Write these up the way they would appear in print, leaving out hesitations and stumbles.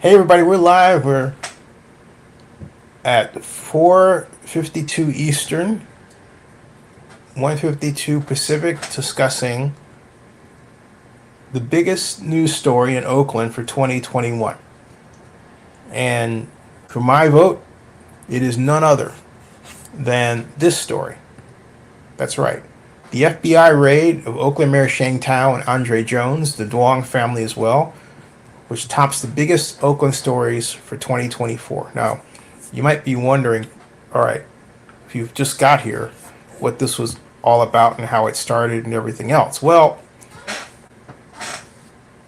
Hey everybody, we're live. We're at 4:52 Eastern, 1:52 Pacific, discussing the biggest news story in Oakland for 2021. And for my vote, it is none other than this story. That's right. The FBI raid of Oakland Mayor Sheng Thao and Andre Jones, the Duong family as well, which tops the biggest Oakland stories for 2024. Now, you might be wondering, all right, if you've just got here, what this was all about and how it started and everything else. Well,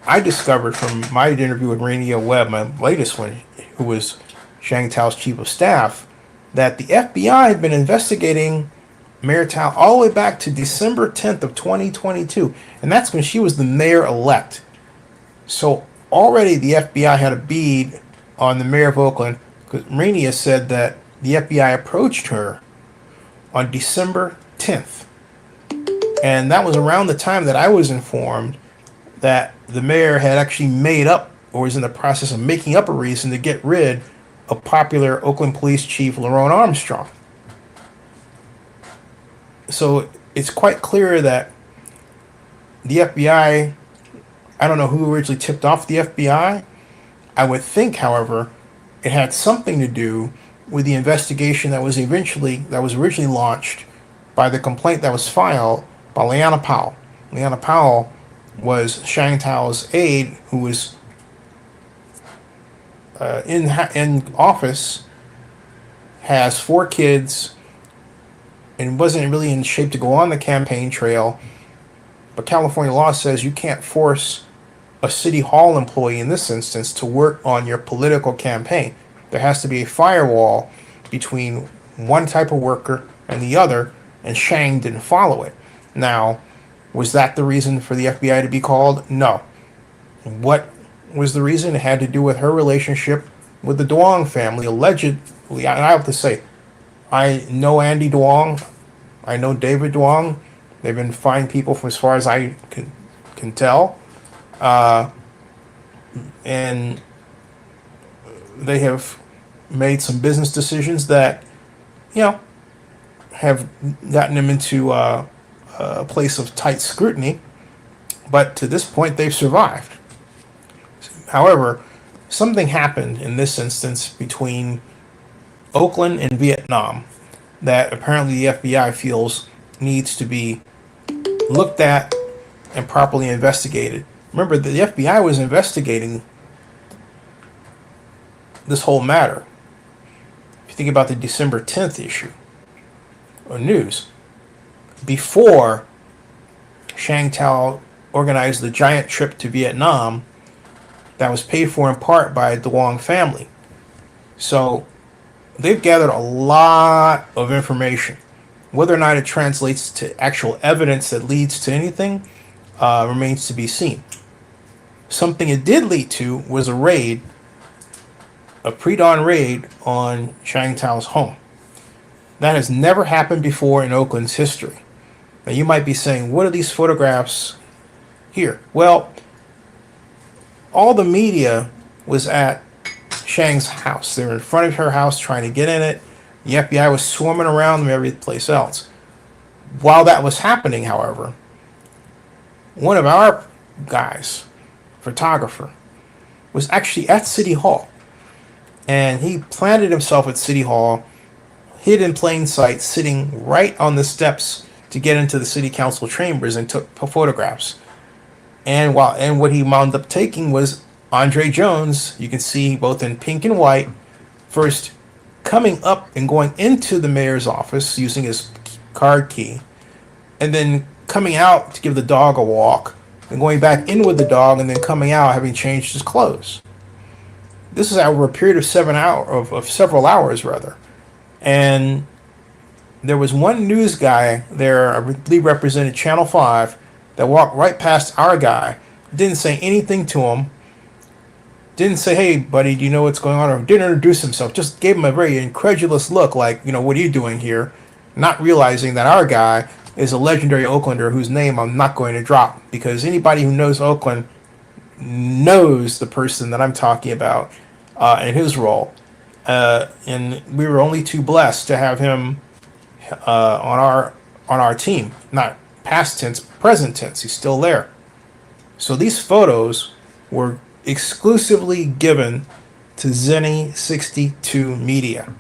I discovered from my interview with Rainier Webb, my latest one, who was Sheng Thao's chief of staff, that the FBI had been investigating Mayor Thao all the way back to December 10th of 2022, and that's when she was the mayor-elect. So already the FBI had a bead on the mayor of Oakland, because Rainier said that the FBI approached her on December 10th. And that was around the time that I was informed that the mayor had actually made up, or was in the process of making up, a reason to get rid of popular Oakland Police Chief Lerone Armstrong. So it's quite clear that the FBI, I don't know who originally tipped off the FBI. I would think, however, it had something to do with the investigation that was originally launched by the complaint that was filed by Leanna Powell. Leanna Powell was Sheng Thao's aide, who was in office, has 4 kids, and wasn't really in shape to go on the campaign trail. But California law says you can't force a city hall employee in this instance to work on your political campaign. There has to be a firewall between one type of worker and the other, and Sheng didn't follow it. Now, was that the reason for the FBI to be called? No. What was the reason? It had to do with her relationship with the Duong family, allegedly. I have to say, I know Andy Duong. I know David Duong. They've been fine people from as far as I can tell. And they have made some business decisions that, have gotten them into a place of tight scrutiny. But to this point, they've survived. However, something happened in this instance between Oakland and Vietnam that apparently the FBI feels needs to be looked at and properly investigated. Remember, the FBI was investigating this whole matter. If you think about the December 10th issue or news, before Sheng Thao organized the giant trip to Vietnam that was paid for in part by the Duong family. So they've gathered a lot of information. Whether or not it translates to actual evidence that leads to anything remains to be seen. Something it did lead to was a pre-dawn raid on Sheng Thao's home. That has never happened before in Oakland's history. Now you might be saying, what are these photographs here? Well, all the media was at Sheng's house. They were in front of her house trying to get in it. The FBI was swarming around them every place else. While that was happening, however, one of our guys, photographer, was actually at City Hall. And he planted himself at City Hall, hid in plain sight, sitting right on the steps to get into the city council chambers, and took photographs. And what he wound up taking was Andre Jones. You can see both in pink and white, first coming up and going into the mayor's office using his card key, and then coming out to give the dog a walk, and going back in with the dog, and then coming out having changed his clothes. This is over a period of several hours rather. And there was one news guy there, I believe represented Channel 5, that walked right past our guy, didn't say anything to him, didn't say, hey, buddy, do you know what's going on? Or didn't introduce himself, just gave him a very incredulous look like, what are you doing here? Not realizing that our guy is a legendary Oaklander whose name I'm not going to drop, because anybody who knows Oakland knows the person that I'm talking about, in his role. And we were only too blessed to have him on our team. Not past tense, present tense. He's still there. So these photos were exclusively given to Zenny 62 Media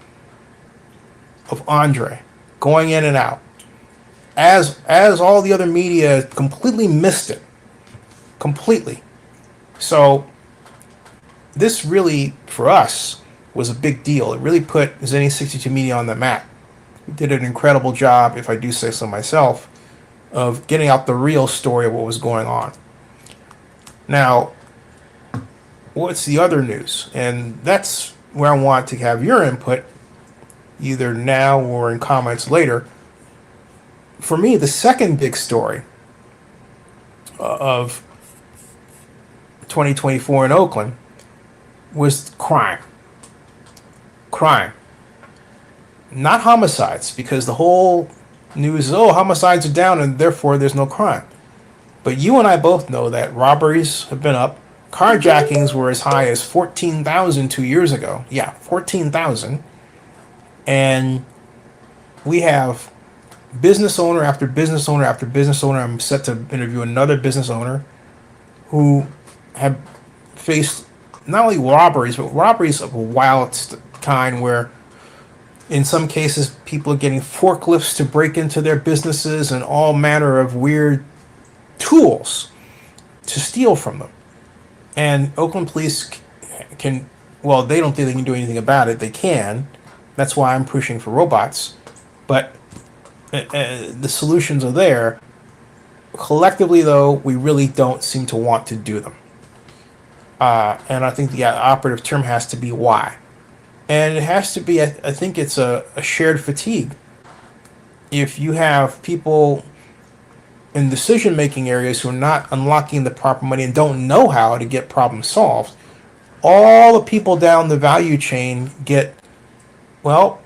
of Andre going in and out. As all the other media completely missed it. Completely. So this really, for us, was a big deal. It really put Zenny 62 Media on the map. We did an incredible job, if I do say so myself, of getting out the real story of what was going on. Now, what's the other news? And that's where I want to have your input, either now or in comments later. For me, the second big story of 2024 in Oakland was crime. Crime. Not homicides, because the whole news is, oh, homicides are down and therefore there's no crime. But you and I both know that robberies have been up. Carjackings were as high as 14,000 2 years ago. Yeah, 14,000. And we have business owner after business owner after business owner. I'm set to interview another business owner who have faced not only robberies, but robberies of a wild kind where in some cases people are getting forklifts to break into their businesses and all manner of weird tools to steal from them. And Oakland police can, well, they don't think they can do anything about it. They can. That's why I'm pushing for robots. But the solutions are there. Collectively, though, we really don't seem to want to do them. And I think the operative term has to be why. And it has to be, I think it's a shared fatigue. If you have people in decision-making areas who are not unlocking the proper money and don't know how to get problems solved, all the people down the value chain get, well,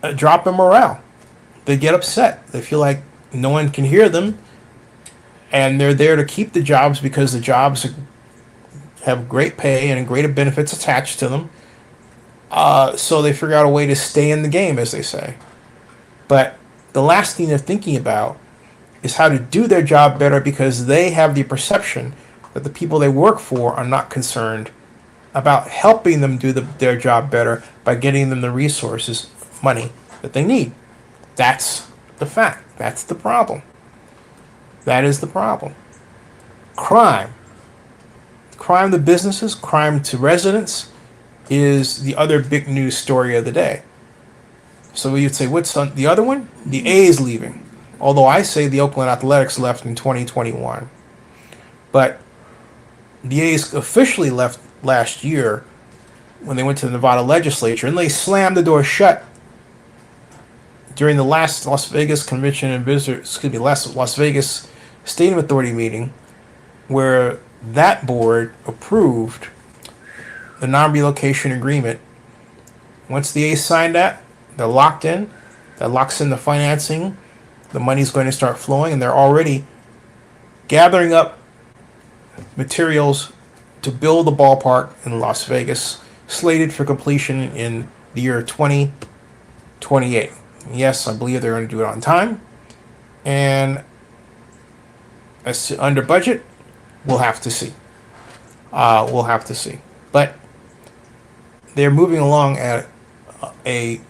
a drop in morale. They get upset. They feel like no one can hear them, and they're there to keep the jobs because the jobs have great pay and great benefits attached to them. So they figure out a way to stay in the game, as they say. But the last thing they're thinking about is how to do their job better, because they have the perception that the people they work for are not concerned about helping them do their job better by getting them the resources, money that they need. That's the fact. That's the problem. That is the problem. Crime. Crime to businesses, crime to residents is the other big news story of the day. So you'd say, what's the other one? The A's leaving. Although I say the Oakland Athletics left in 2021. But the A's officially left last year when they went to the Nevada legislature, and they slammed the door shut during the last Las Vegas Convention and last Las Vegas Stadium Authority meeting, where that board approved the non-relocation agreement. Once the A's signed that, they're locked in. That locks in the financing. The money's going to start flowing, and they're already gathering up materials to build the ballpark in Las Vegas, slated for completion in the year 2028. Yes, I believe they're going to do it on time. And as to under budget, we'll have to see. We'll have to see. But they're moving along at a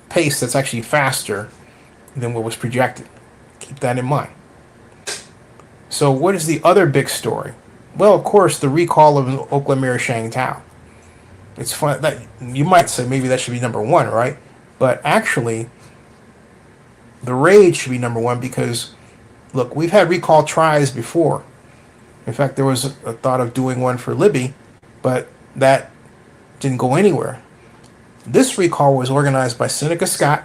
pace that's actually faster than what was projected. Keep that in mind. So what is the other big story? Well, of course, the recall of Oakland Mayor Sheng Thao. It's fun that you might say maybe that should be number one, right? But actually, the raid should be number one because, look, we've had recall tries before. In fact, there was a thought of doing one for Libby, but that didn't go anywhere. This recall was organized by Seneca Scott.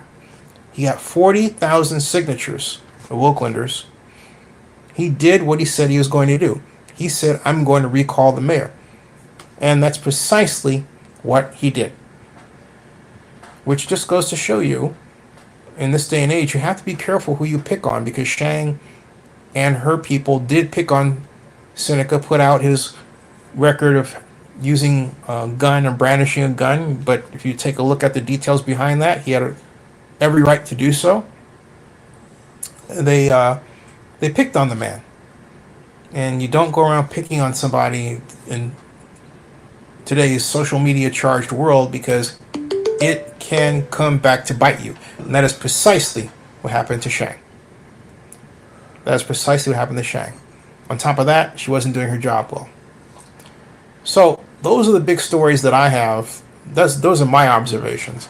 He got 40,000 signatures of Oaklanders. He did what he said he was going to do. He said, I'm going to recall the mayor. And that's precisely what he did. Which just goes to show you, in this day and age, you have to be careful who you pick on, because Shang and her people did pick on Seneca, put out his record of using a gun and brandishing a gun. But if you take a look at the details behind that, he had every right to do so. They picked on the man, and you don't go around picking on somebody in today's social media charged world, because it can come back to bite you. And that is precisely what happened to Sheng. That is precisely what happened to Sheng. On top of that, she wasn't doing her job well. So those are the big stories that I have. Those are my observations.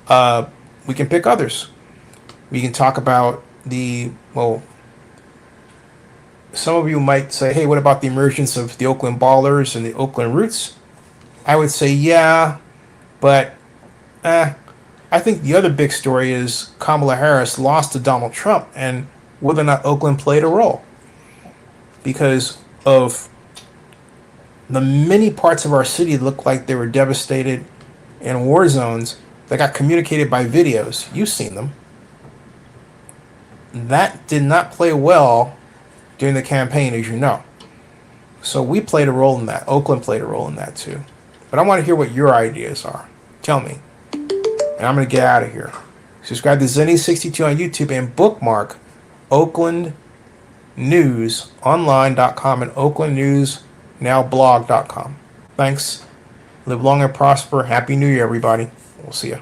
We can pick others. We can talk about some of you might say, hey, what about the emergence of the Oakland Ballers and the Oakland Roots? I would say, yeah, but I think the other big story is Kamala Harris lost to Donald Trump, and whether or not Oakland played a role. Because of the many parts of our city that looked like they were devastated in war zones that got communicated by videos. You've seen them. That did not play well during the campaign, as you know. So we played a role in that. Oakland played a role in that too. But I want to hear what your ideas are. Tell me. And I'm going to get out of here. Subscribe to Zenny62 on YouTube and bookmark OaklandNewsOnline.com and OaklandNewsNowBlog.com. Thanks. Live long and prosper. Happy New Year, everybody. We'll see you.